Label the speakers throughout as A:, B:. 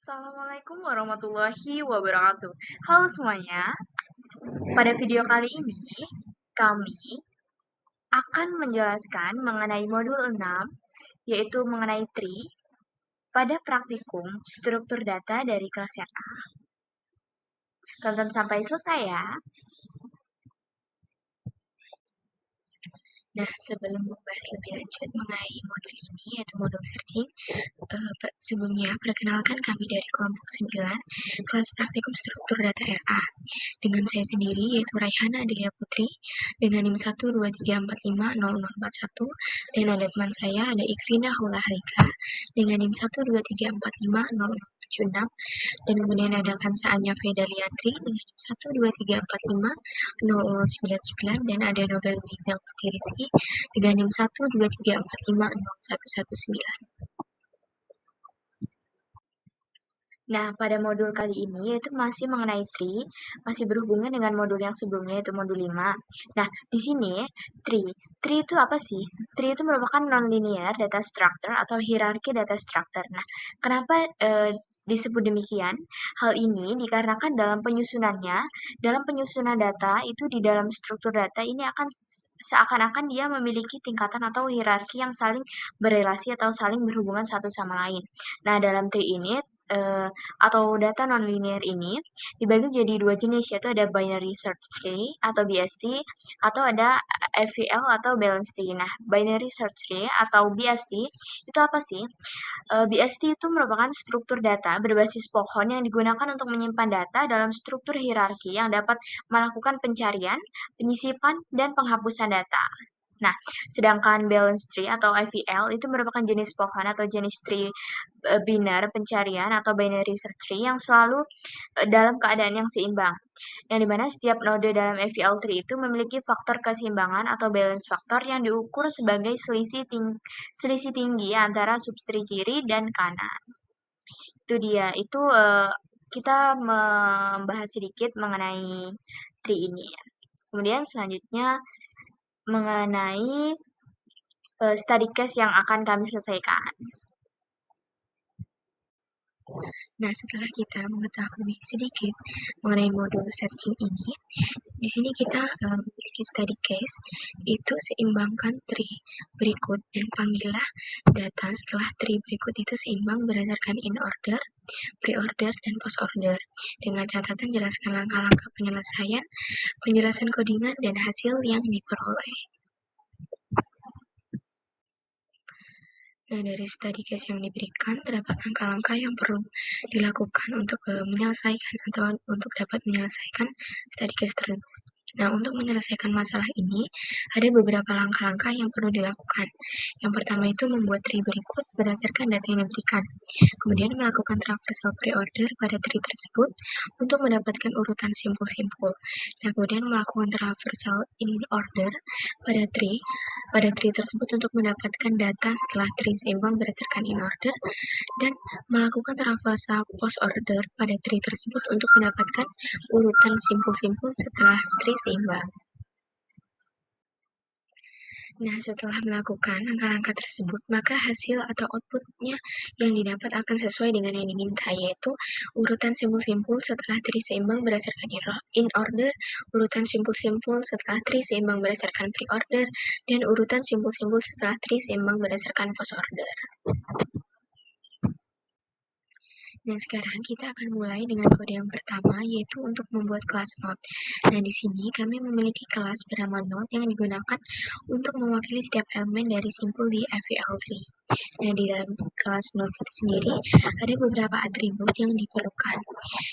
A: Assalamualaikum warahmatullahi wabarakatuh. Halo semuanya, pada video kali ini kami akan menjelaskan mengenai modul 6, yaitu mengenai tree pada praktikum struktur data dari kelas A. Tonton sampai selesai ya. Nah, sebelum membahas lebih lanjut mengenai modul ini, yaitu modul searching, sebelumnya perkenalkan kami dari kelompok 9, kelas praktikum struktur data RA. Dengan saya sendiri, yaitu Raihana Adelia Putri, dengan NIM 123450041, dan ada teman saya, ada Ikvina Hulahalika, dengan NIM 123450076, dan kemudian ada Kansa Anya Fedaliatri, dengan NIM 123450099, dan ada Nobel Liza Rizky, dengan NIM 123450119. Nah, pada modul kali ini yaitu masih mengenai tree, masih berhubungan dengan modul yang sebelumnya yaitu modul 5. Nah, di sini tree itu apa sih? Tree itu merupakan nonlinear data structure atau hierarki data structure. Nah, kenapa disebut demikian? Hal ini dikarenakan dalam penyusunan data itu di dalam struktur data ini akan seakan-akan dia memiliki tingkatan atau hierarki yang saling berelasi atau saling berhubungan satu sama lain. Nah, dalam tree ini atau data nonlinear ini dibagi menjadi dua jenis, yaitu ada binary search tree atau BST atau ada FVL atau balance tree. Nah, binary search tree atau BST itu apa sih? BST itu merupakan struktur data berbasis pohon yang digunakan untuk menyimpan data dalam struktur hierarki yang dapat melakukan pencarian, penyisipan, dan penghapusan data. Nah, sedangkan balance tree atau IVL itu merupakan jenis pohon atau jenis tree binar pencarian atau binary search tree yang selalu dalam keadaan yang seimbang. Yang dimana setiap node dalam FVL tree itu memiliki faktor keseimbangan atau balance factor yang diukur sebagai selisih tinggi antara subtree kiri dan kanan. Itu dia. Itu kita membahas sedikit mengenai tree ini. Kemudian selanjutnya mengenai study case yang akan kami selesaikan. Nah, setelah kita mengetahui sedikit mengenai modul searching ini, di sini kita memiliki study case, itu seimbangkan tree berikut dan panggillah data setelah tree berikut itu seimbang berdasarkan in order, pre-order, dan post-order. Dengan catatan jelaskan langkah-langkah penyelesaian, penjelasan codingan, dan hasil yang diperoleh. Nah, dari study case yang diberikan, terdapat langkah-langkah yang perlu dilakukan untuk menyelesaikan atau untuk dapat menyelesaikan study case tersebut. Nah, untuk menyelesaikan masalah ini, ada beberapa langkah-langkah yang perlu dilakukan. Yang pertama itu membuat tree berikut berdasarkan data yang diberikan. Kemudian melakukan traversal pre-order pada tree tersebut untuk mendapatkan urutan simpul-simpul. Nah, kemudian melakukan traversal in order pada tree tersebut untuk mendapatkan data setelah tree seimbang berdasarkan in order, dan melakukan traversal post order pada tree tersebut untuk mendapatkan urutan simpul-simpul setelah tree seimbang. Nah, setelah melakukan langkah-langkah tersebut, maka hasil atau outputnya yang didapat akan sesuai dengan yang diminta, yaitu urutan simpul-simpul setelah tree seimbang berdasarkan in order, urutan simpul-simpul setelah tree seimbang berdasarkan pre-order, dan urutan simpul-simpul setelah tree seimbang berdasarkan post-order. Nah, sekarang kita akan mulai dengan kode yang pertama, yaitu untuk membuat kelas node. Nah, di sini kami memiliki kelas bernama node yang digunakan untuk mewakili setiap elemen dari simpul di FVL3. Nah, di dalam kelas node itu sendiri, ada beberapa atribut yang diperlukan.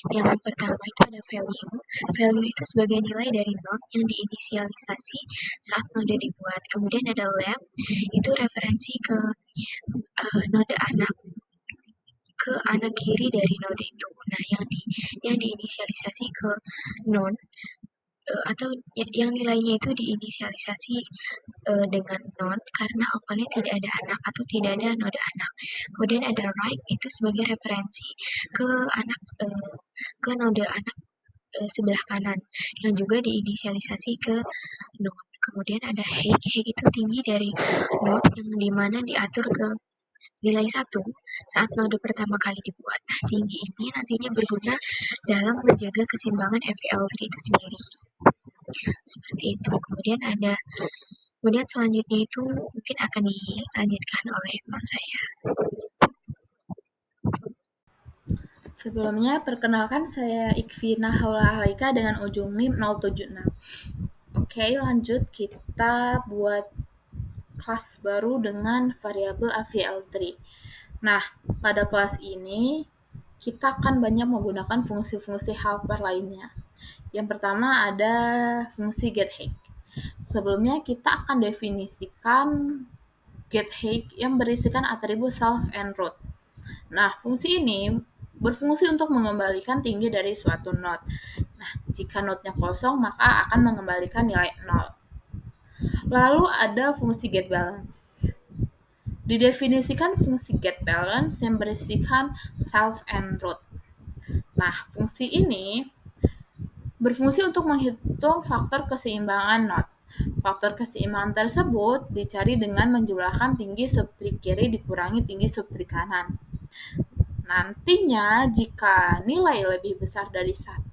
A: Yang pertama itu ada value. Value itu sebagai nilai dari node yang diinisialisasi saat node dibuat. Kemudian ada left, itu referensi ke node anak, ke anak kiri dari node itu. Nah, yang diinisialisasi ke non atau yang nilainya itu diinisialisasi dengan non karena awalnya tidak ada anak atau tidak ada node anak. Kemudian ada right, itu sebagai referensi ke anak ke node anak sebelah kanan yang juga diinisialisasi ke non. Kemudian ada height itu tinggi dari node yang dimana diatur ke Nilai 1 saat node pertama kali dibuat. Nah, tinggi ini nantinya berguna dalam menjaga keseimbangan FeL3 itu sendiri. Seperti itu. Kemudian selanjutnya itu mungkin akan dilanjutkan oleh teman saya.
B: Sebelumnya, perkenalkan saya Ikvina Haula Alaika dengan ujung NIM 076. Oke, lanjut kita buat kelas baru dengan variabel AVL3. Nah, pada kelas ini kita akan banyak menggunakan fungsi-fungsi helper lainnya. Yang pertama ada fungsi getHead. Sebelumnya kita akan definisikan getHead yang berisikan atribut self and root. Nah, fungsi ini berfungsi untuk mengembalikan tinggi dari suatu node. Nah, jika node-nya kosong, maka akan mengembalikan nilai 0. Lalu ada fungsi getBalance. Didefinisikan fungsi getBalance yang berisikan self and root. Nah, fungsi ini berfungsi untuk menghitung faktor keseimbangan node. Faktor keseimbangan tersebut dicari dengan menjumlahkan tinggi subtree kiri dikurangi tinggi subtree kanan. Nantinya jika nilai lebih besar dari 1,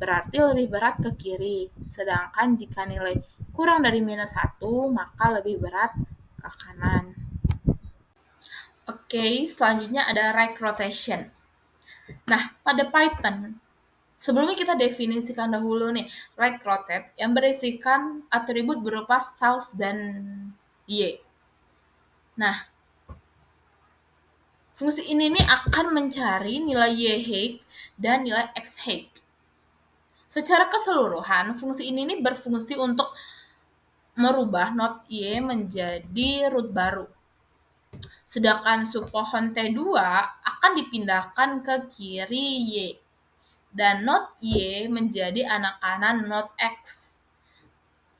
B: berarti lebih berat ke kiri. Sedangkan jika nilai kurang dari -1, maka lebih berat ke kanan. Oke, selanjutnya ada right rotation. Nah, pada Python, sebelumnya kita definisikan dahulu nih, right rotate yang berisikan atribut berupa self dan y. Nah, fungsi ini nih akan mencari nilai y-height dan nilai x-height. Secara keseluruhan, fungsi ini nih berfungsi untuk merubah node y menjadi root baru. Sedangkan subpohon T2 akan dipindahkan ke kiri y. Dan node y menjadi anak kanan node x.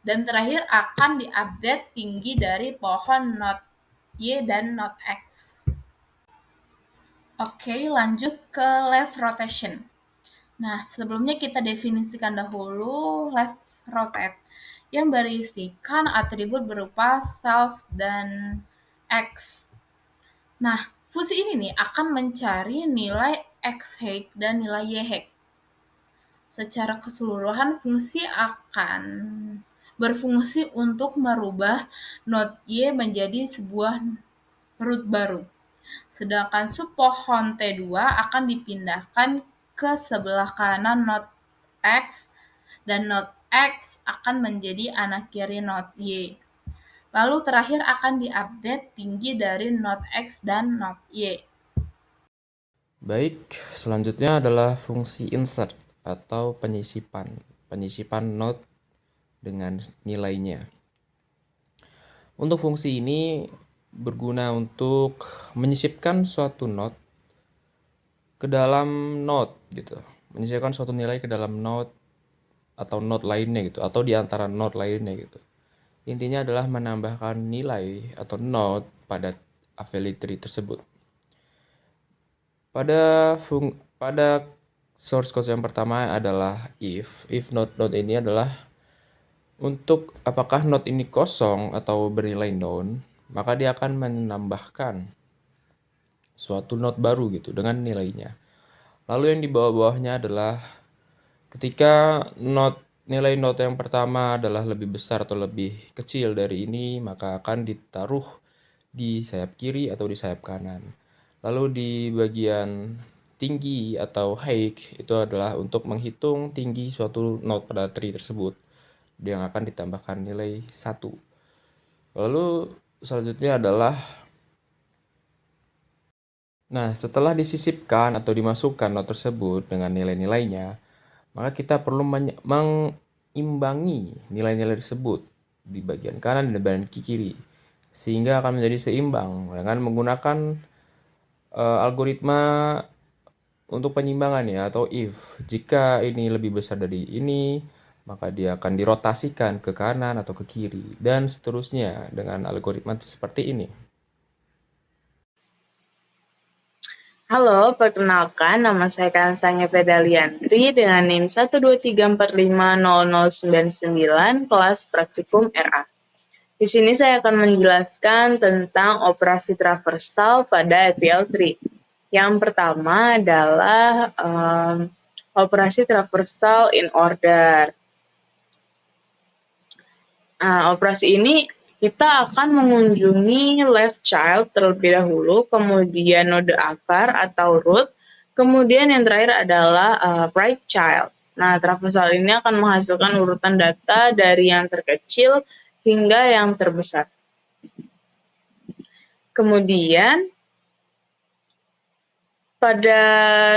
B: Dan terakhir akan diupdate tinggi dari pohon node y dan node x. Oke, lanjut ke left rotation. Nah, sebelumnya kita definisikan dahulu left rotate yang berisikan atribut berupa self dan x. Nah, fungsi ini nih akan mencari nilai x-height dan nilai y-height. Secara keseluruhan, fungsi akan berfungsi untuk merubah node y menjadi sebuah root baru. Sedangkan subpohon T2 akan dipindahkan ke sebelah kanan node X dan node X akan menjadi anak kiri node Y. Lalu terakhir akan diupdate tinggi dari node X dan node Y.
C: Baik, selanjutnya adalah fungsi insert atau penyisipan node dengan nilainya. Untuk fungsi ini berguna untuk menyisipkan suatu node ke dalam node gitu. Menyisipkan suatu nilai ke dalam node atau node lainnya gitu, atau di antara node lainnya gitu. Intinya adalah menambahkan nilai atau node pada AVL3 tersebut. Pada source code yang pertama adalah if node ini adalah untuk apakah node ini kosong atau bernilai none, maka dia akan menambahkan suatu node baru gitu dengan nilainya. Lalu yang di bawah-bawahnya adalah ketika nilai node yang pertama adalah lebih besar atau lebih kecil dari ini, maka akan ditaruh di sayap kiri atau di sayap kanan. Lalu di bagian tinggi atau height itu adalah untuk menghitung tinggi suatu node pada tree tersebut yang akan ditambahkan nilai 1. Lalu selanjutnya adalah setelah disisipkan atau dimasukkan node tersebut dengan nilai-nilainya, maka kita perlu mengimbangi nilai-nilai tersebut di bagian kanan dan bagian kiri sehingga akan menjadi seimbang dengan menggunakan algoritma untuk penyimbangan ya, atau if. Jika ini lebih besar dari ini, maka dia akan dirotasikan ke kanan atau ke kiri dan seterusnya dengan algoritma seperti ini.
D: Halo, perkenalkan nama saya Kansanya Fedaliantri dengan NIM 123450099 kelas praktikum RA. Di sini saya akan menjelaskan tentang operasi traversal pada FPL3. Yang pertama adalah operasi traversal in order. Operasi ini kita akan mengunjungi left child terlebih dahulu, kemudian node akar atau root, kemudian yang terakhir adalah right child. Nah, traversal ini akan menghasilkan urutan data dari yang terkecil hingga yang terbesar. Kemudian, pada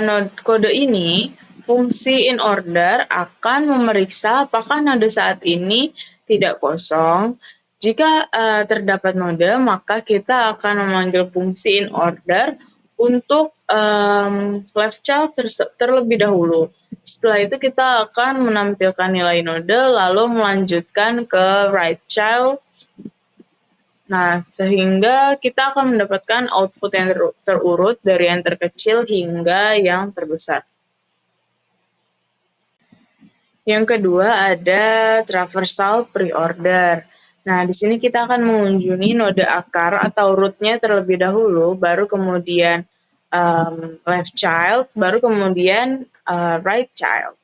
D: node kode ini, fungsi in order akan memeriksa apakah node saat ini tidak kosong. Jika terdapat node, maka kita akan memanggil fungsi in order untuk left child terlebih dahulu. Setelah itu kita akan menampilkan nilai node, lalu melanjutkan ke right child. Nah, sehingga kita akan mendapatkan output yang terurut dari yang terkecil hingga yang terbesar. Yang kedua ada traversal pre-order. Nah, di sini kita akan mengunjungi node akar atau root-nya terlebih dahulu, baru kemudian left child, baru kemudian right child.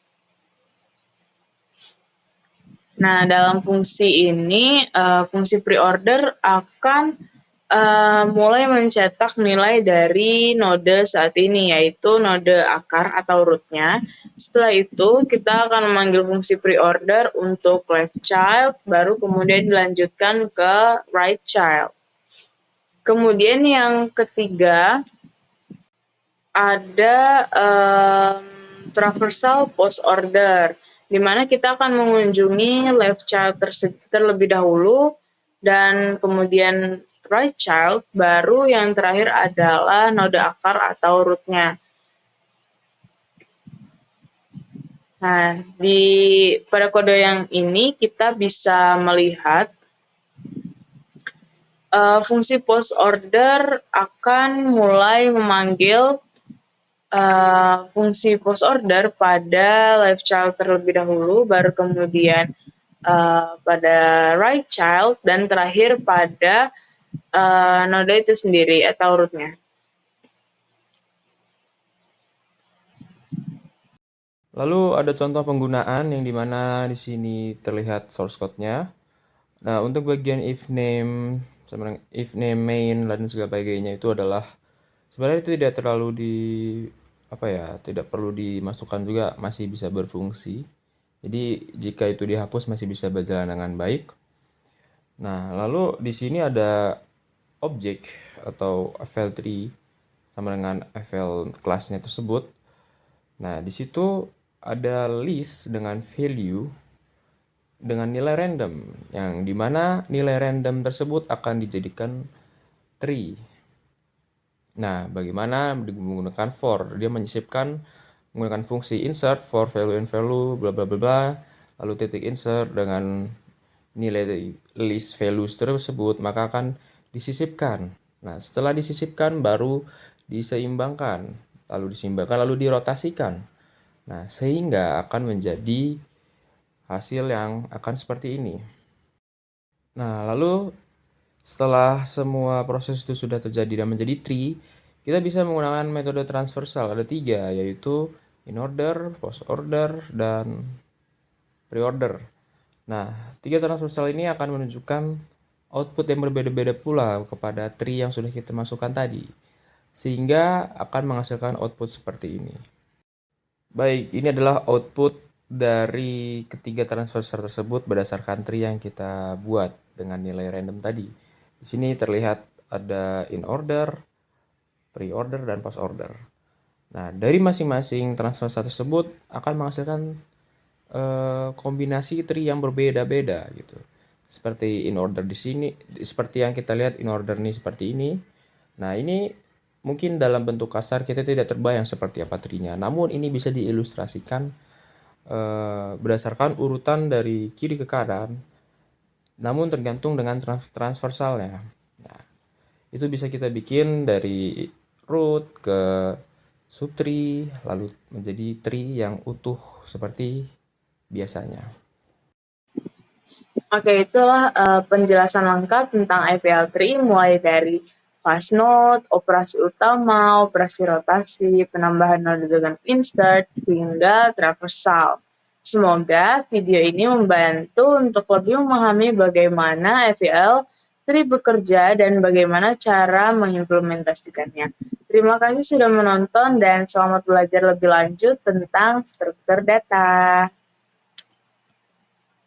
D: Nah, dalam fungsi ini, fungsi pre-order akan mulai mencetak nilai dari node saat ini, yaitu node akar atau root-nya. Setelah itu, kita akan memanggil fungsi pre-order untuk left child, baru kemudian dilanjutkan ke right child. Kemudian yang ketiga, ada traversal post order, di mana kita akan mengunjungi left child terlebih dahulu, dan kemudian right child, baru yang terakhir adalah node akar atau root-nya. Nah, pada kode yang ini kita bisa melihat fungsi post order akan mulai memanggil fungsi post order pada left child terlebih dahulu, baru kemudian pada right child, dan terakhir pada node itu sendiri atau root-nya.
C: Lalu ada contoh penggunaan yang dimana di sini terlihat source code-nya. Nah, untuk bagian if name main dan sebagainya itu adalah sebenarnya itu tidak terlalu tidak perlu dimasukkan juga, masih bisa berfungsi. Jadi jika itu dihapus masih bisa berjalan dengan baik. Nah, lalu di sini ada objek atau fl3 sama dengan fl kelasnya tersebut. Nah, di situ ada list dengan value dengan nilai random, yang dimana nilai random tersebut akan dijadikan tree. Nah, bagaimana menggunakan for? Dia menyisipkan menggunakan fungsi insert for value and value bla bla bla bla, lalu titik insert dengan nilai list values tersebut, maka akan disisipkan. Nah, setelah disisipkan baru diseimbangkan, lalu dirotasikan. Nah, sehingga akan menjadi hasil yang akan seperti ini. Nah, lalu setelah semua proses itu sudah terjadi dan menjadi tree, kita bisa menggunakan metode transversal. Ada 3, yaitu in order, post order, dan pre-order. Nah, 3 transversal ini akan menunjukkan output yang berbeda-beda pula kepada tree yang sudah kita masukkan tadi, sehingga akan menghasilkan output seperti ini. Baik, ini adalah output dari ketiga transversal tersebut berdasarkan tree yang kita buat dengan nilai random tadi. Di sini terlihat ada in order, pre-order, dan post order. Nah, dari masing-masing transversal tersebut akan menghasilkan kombinasi tree yang berbeda-beda gitu. Seperti in order di sini, seperti yang kita lihat in order nih seperti ini. Nah, ini mungkin dalam bentuk kasar kita tidak terbayang seperti apa tree-nya. Namun ini bisa diilustrasikan berdasarkan urutan dari kiri ke kanan, namun tergantung dengan transversalnya. Nah, itu bisa kita bikin dari root ke subtree, lalu menjadi tree yang utuh seperti biasanya.
D: Oke, itulah penjelasan lengkap tentang FPL3 mulai dari fast node, operasi utama, operasi rotasi, penambahan node dengan insert, hingga traversal. Semoga video ini membantu untuk lebih memahami bagaimana FPL3 bekerja dan bagaimana cara mengimplementasikannya. Terima kasih sudah menonton dan selamat belajar lebih lanjut tentang struktur data.